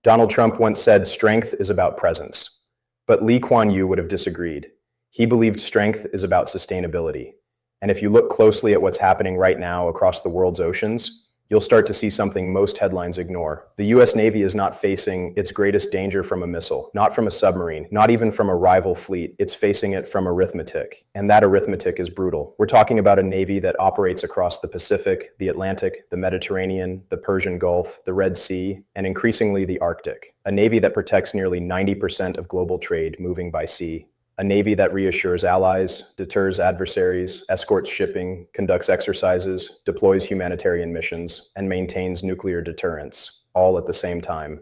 Donald Trump once said strength is about presence, but Lee Kuan Yew would have disagreed. He believed strength is about sustainability. And if you look closely at what's happening right now across the world's oceans, you'll start to see something most headlines ignore. The US Navy is not facing its greatest danger from a missile, not from a submarine, not even from a rival fleet. It's facing it from arithmetic. And that arithmetic is brutal. We're talking about a Navy that operates across the Pacific, the Atlantic, the Mediterranean, the Persian Gulf, the Red Sea, and increasingly the Arctic. A Navy that protects nearly 90% of global trade moving by sea. A Navy that reassures allies, deters adversaries, escorts shipping, conducts exercises, deploys humanitarian missions, and maintains nuclear deterrence, all at the same time.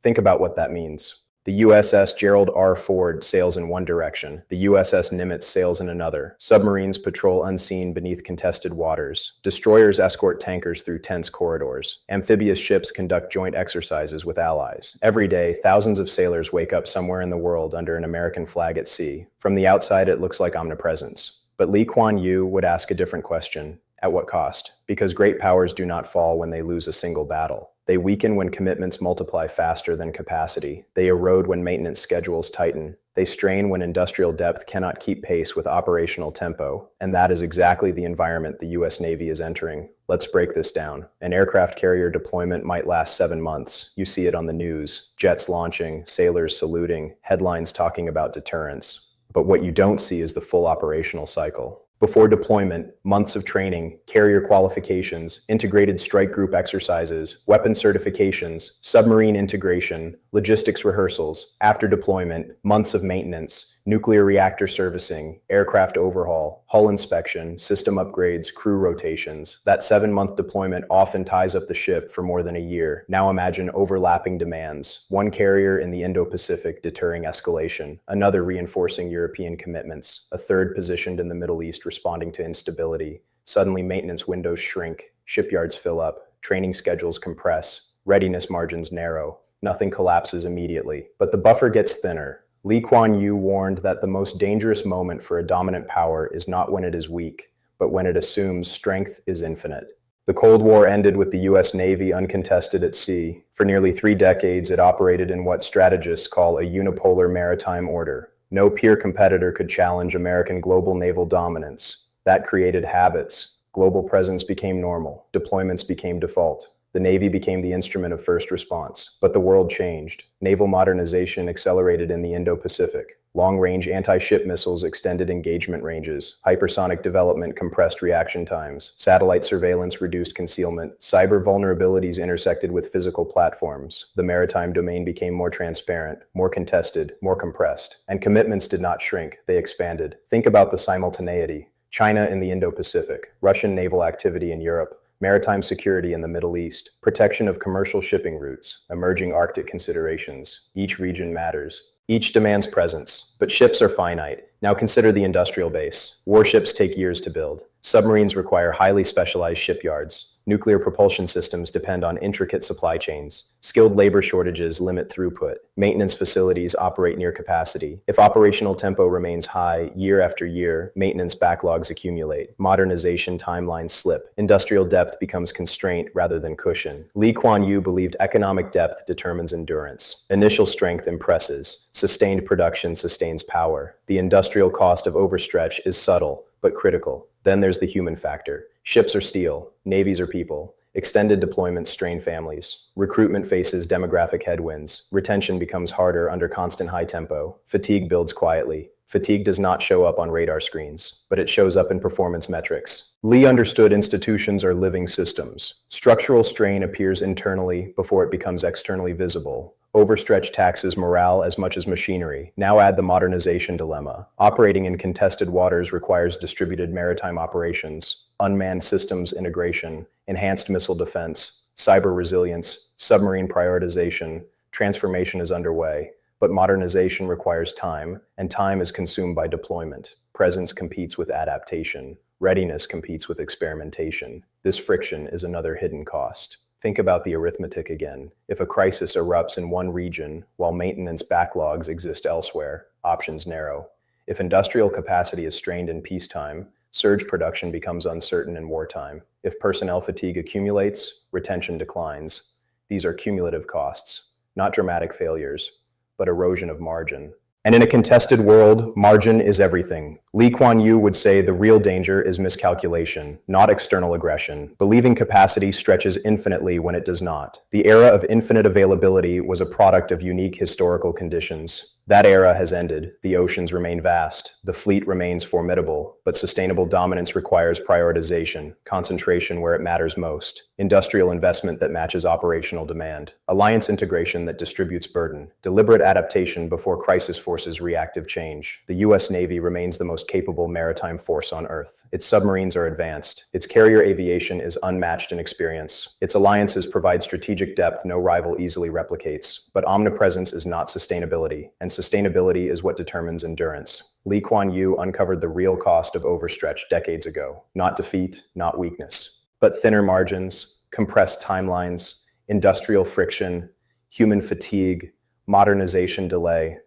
Think about what that means. The USS Gerald R. Ford sails in one direction. The USS Nimitz sails in another. Submarines patrol unseen beneath contested waters. Destroyers escort tankers through tense corridors. Amphibious ships conduct joint exercises with allies. Every day, thousands of sailors wake up somewhere in the world under an American flag at sea. From the outside, it looks like omnipresence. But Lee Kuan Yew would ask a different question. At what cost? Because great powers do not fall when they lose a single battle. They weaken when commitments multiply faster than capacity. They erode when maintenance schedules tighten. They strain when industrial depth cannot keep pace with operational tempo. And that is exactly the environment the US Navy is entering. Let's break this down. An aircraft carrier deployment might last 7 months. You see it on the news. Jets launching, sailors saluting, headlines talking about deterrence. But what you don't see is the full operational cycle. Before deployment, months of training, carrier qualifications, integrated strike group exercises, weapon certifications, submarine integration, logistics rehearsals. After deployment, months of maintenance, nuclear reactor servicing, aircraft overhaul, hull inspection, system upgrades, crew rotations. That 7-month deployment often ties up the ship for more than a year. Now imagine overlapping demands. One carrier in the Indo-Pacific deterring escalation, another reinforcing European commitments, a third positioned in the Middle East responding to instability. Suddenly maintenance windows shrink, shipyards fill up, training schedules compress, readiness margins narrow. Nothing collapses immediately, but the buffer gets thinner. Lee Kuan Yew warned that the most dangerous moment for a dominant power is not when it is weak, but when it assumes strength is infinite. The Cold War ended with the US Navy uncontested at sea. For nearly 3 decades, it operated in what strategists call a unipolar maritime order. No peer competitor could challenge American global naval dominance. That created habits. Global presence became normal. Deployments became default. The Navy became the instrument of first response. But the world changed. Naval modernization accelerated in the Indo-Pacific. Long-range anti-ship missiles extended engagement ranges. Hypersonic development compressed reaction times. Satellite surveillance reduced concealment. Cyber vulnerabilities intersected with physical platforms. The maritime domain became more transparent, more contested, more compressed. And commitments did not shrink, they expanded. Think about the simultaneity. China in the Indo-Pacific, Russian naval activity in Europe, maritime security in the Middle East, protection of commercial shipping routes, emerging Arctic considerations. Each region matters. Each demands presence, but ships are finite. Now consider the industrial base. Warships take years to build. Submarines require highly specialized shipyards. Nuclear propulsion systems depend on intricate supply chains. Skilled labor shortages limit throughput. Maintenance facilities operate near capacity. If operational tempo remains high year after year, maintenance backlogs accumulate. Modernization timelines slip. Industrial depth becomes constraint rather than cushion. Lee Kuan Yew believed economic depth determines endurance. Initial strength impresses. Sustained production sustains power. The industrial cost of overstretch is subtle, but critical. Then there's the human factor. Ships are steel, navies are people. Extended deployments strain families. Recruitment faces demographic headwinds. Retention becomes harder under constant high tempo. Fatigue builds quietly. Fatigue does not show up on radar screens, but it shows up in performance metrics. Lee understood institutions are living systems. Structural strain appears internally before it becomes externally visible. Overstretch taxes morale as much as machinery. Now add the modernization dilemma. Operating in contested waters requires distributed maritime operations, unmanned systems integration, enhanced missile defense, cyber resilience, submarine prioritization. Transformation is underway, but modernization requires time, and time is consumed by deployment. Presence competes with adaptation. Readiness competes with experimentation. This friction is another hidden cost. Think about the arithmetic again. If a crisis erupts in one region while maintenance backlogs exist elsewhere, options narrow. If industrial capacity is strained in peacetime, surge production becomes uncertain in wartime. If personnel fatigue accumulates, retention declines. These are cumulative costs. not dramatic failures, but erosion of margin. And in a contested world, margin is everything. Lee Kuan Yew would say the real danger is miscalculation, not external aggression. Believing capacity stretches infinitely when it does not. The era of infinite availability was a product of unique historical conditions. That era has ended. The oceans remain vast. The fleet remains formidable, but sustainable dominance requires prioritization, concentration where it matters most, industrial investment that matches operational demand, alliance integration that distributes burden, deliberate adaptation before crisis forces reactive change. The U.S. Navy remains the most capable maritime force on Earth. Its submarines are advanced. Its carrier aviation is unmatched in experience. Its alliances provide strategic depth no rival easily replicates. But omnipresence is not sustainability, and sustainability is what determines endurance. Lee Kuan Yew uncovered the real cost of overstretch decades ago. Not defeat, not weakness, but thinner margins, compressed timelines, industrial friction, human fatigue, modernization delay.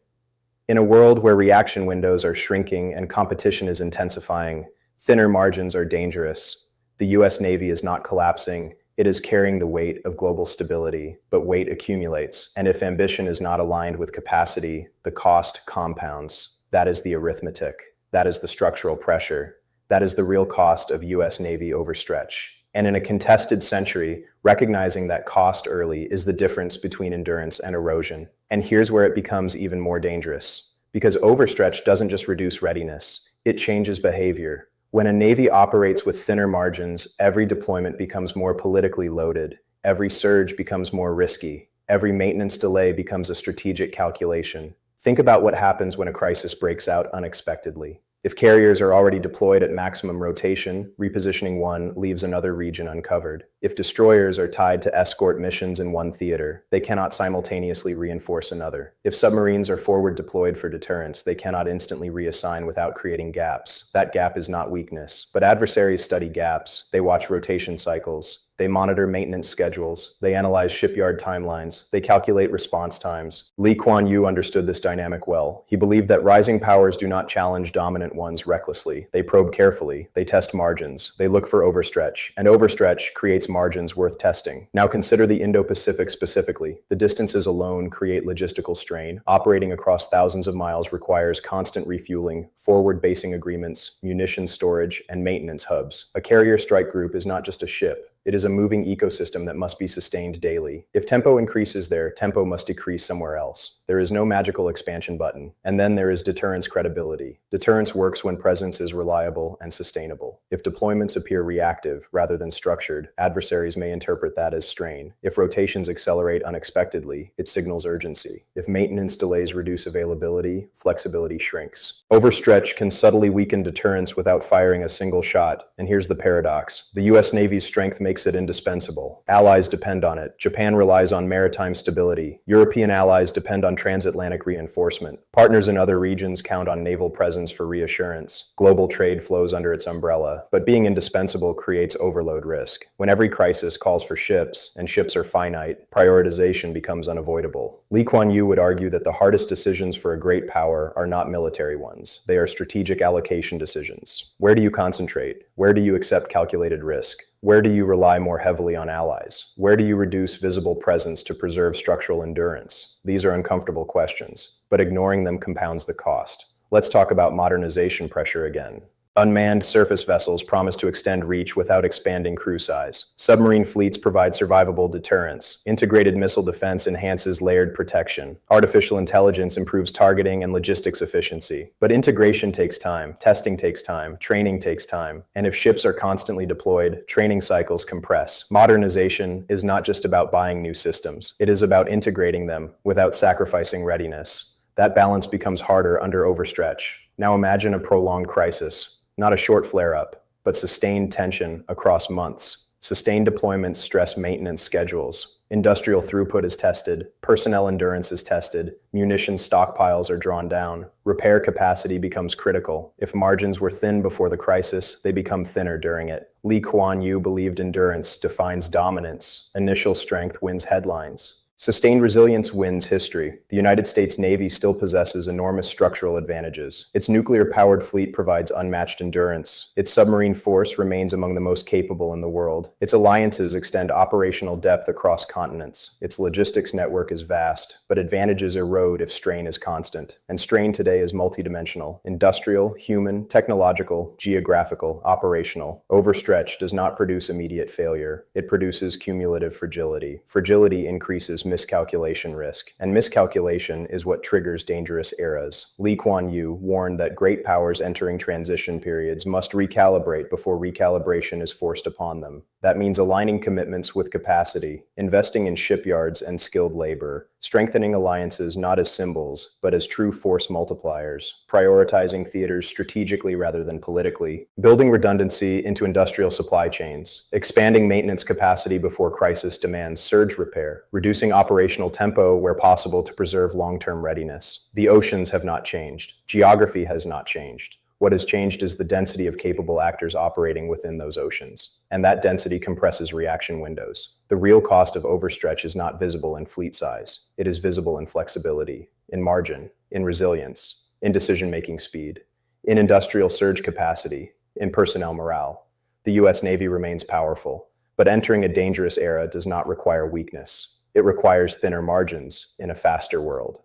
In a world where reaction windows are shrinking and competition is intensifying, thinner margins are dangerous. The U.S. Navy is not collapsing. It is carrying the weight of global stability, but weight accumulates. And if ambition is not aligned with capacity, the cost compounds. That is the arithmetic. That is the structural pressure. That is the real cost of U.S. Navy overstretch. And in a contested century, recognizing that cost early is the difference between endurance and erosion. And here's where it becomes even more dangerous. Because overstretch doesn't just reduce readiness, it changes behavior. When a Navy operates with thinner margins, every deployment becomes more politically loaded. Every surge becomes more risky. Every maintenance delay becomes a strategic calculation. Think about what happens when a crisis breaks out unexpectedly. If carriers are already deployed at maximum rotation, repositioning one leaves another region uncovered. If destroyers are tied to escort missions in one theater, they cannot simultaneously reinforce another. If submarines are forward deployed for deterrence, they cannot instantly reassign without creating gaps. That gap is not weakness, but adversaries study gaps. They watch rotation cycles. They monitor maintenance schedules. They analyze shipyard timelines. They calculate response times. Lee Kuan Yew understood this dynamic well. He believed that rising powers do not challenge dominant ones recklessly. They probe carefully. They test margins. They look for overstretch. And overstretch creates margins worth testing. Now consider the Indo-Pacific specifically. The distances alone create logistical strain. Operating across thousands of miles requires constant refueling, forward basing agreements, munitions storage, and maintenance hubs. A carrier strike group is not just a ship. It is a moving ecosystem that must be sustained daily. If tempo increases there, tempo must decrease somewhere else. There is no magical expansion button. And then there is deterrence credibility. Deterrence works when presence is reliable and sustainable. If deployments appear reactive rather than structured, adversaries may interpret that as strain. If rotations accelerate unexpectedly, it signals urgency. If maintenance delays reduce availability, flexibility shrinks. Overstretch can subtly weaken deterrence without firing a single shot. And here's the paradox. The U.S. Navy's strength makes it indispensable. Allies depend on it. Japan relies on maritime stability. European allies depend on transatlantic reinforcement. Partners in other regions count on naval presence for reassurance. Global trade flows under its umbrella. But being indispensable creates overload risk. When every crisis calls for ships, and ships are finite, prioritization becomes unavoidable. Lee Kuan Yew would argue that the hardest decisions for a great power are not military ones. They are strategic allocation decisions. Where do you concentrate? Where do you accept calculated risk? Where do you rely more heavily on allies? Where do you reduce visible presence to preserve structural endurance? These are uncomfortable questions, but ignoring them compounds the cost. Let's talk about modernization pressure again. Unmanned surface vessels promise to extend reach without expanding crew size. Submarine fleets provide survivable deterrence. Integrated missile defense enhances layered protection. Artificial intelligence improves targeting and logistics efficiency. But integration takes time, testing takes time, training takes time. And if ships are constantly deployed, training cycles compress. Modernization is not just about buying new systems. It is about integrating them without sacrificing readiness. That balance becomes harder under overstretch. Now imagine a prolonged crisis. Not a short flare-up, but sustained tension across months. Sustained deployments stress maintenance schedules. Industrial throughput is tested. Personnel endurance is tested. Munition stockpiles are drawn down. Repair capacity becomes critical. If margins were thin before the crisis, they become thinner during it. Lee Kuan Yew believed endurance defines dominance. Initial strength wins headlines. Sustained resilience wins history. The United States Navy still possesses enormous structural advantages. Its nuclear-powered fleet provides unmatched endurance. Its submarine force remains among the most capable in the world. Its alliances extend operational depth across continents. Its logistics network is vast, but advantages erode if strain is constant. And strain today is multidimensional: industrial, human, technological, geographical, operational. Overstretch does not produce immediate failure. It produces cumulative fragility. Fragility increases miscalculation risk, and miscalculation is what triggers dangerous eras. Lee Kuan Yew warned that great powers entering transition periods must recalibrate before recalibration is forced upon them. That means aligning commitments with capacity, investing in shipyards and skilled labor, strengthening alliances not as symbols, but as true force multipliers, prioritizing theaters strategically rather than politically, building redundancy into industrial supply chains, expanding maintenance capacity before crisis demands surge repair, reducing operational tempo where possible to preserve long-term readiness. The oceans have not changed. Geography has not changed. What has changed is the density of capable actors operating within those oceans, and that density compresses reaction windows. The real cost of overstretch is not visible in fleet size. It is visible in flexibility, in margin, in resilience, in decision-making speed, in industrial surge capacity, in personnel morale. The U.S. Navy remains powerful, but entering a dangerous era does not require weakness. It requires thinner margins in a faster world.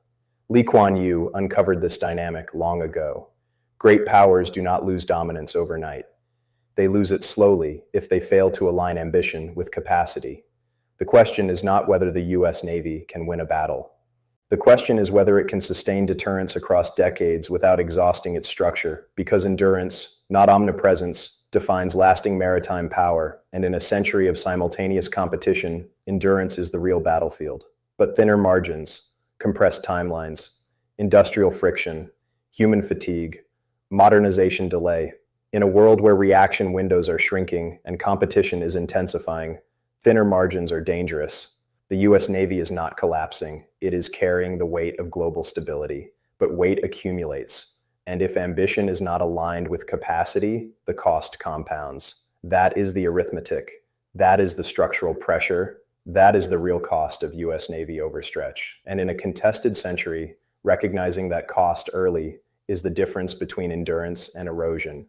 Lee Kuan Yew uncovered this dynamic long ago. Great powers do not lose dominance overnight. They lose it slowly if they fail to align ambition with capacity. The question is not whether the U.S. Navy can win a battle. The question is whether it can sustain deterrence across decades without exhausting its structure, because endurance, not omnipresence, defines lasting maritime power, and in a century of simultaneous competition, endurance is the real battlefield. But thinner margins, compressed timelines, industrial friction, human fatigue, modernization delay. In a world where reaction windows are shrinking and competition is intensifying, thinner margins are dangerous. The U.S. Navy is not collapsing. It is carrying the weight of global stability, but weight accumulates. And if ambition is not aligned with capacity, the cost compounds. That is the arithmetic. That is the structural pressure. That is the real cost of U.S. Navy overstretch. And in a contested century, recognizing that cost early is the difference between endurance and erosion.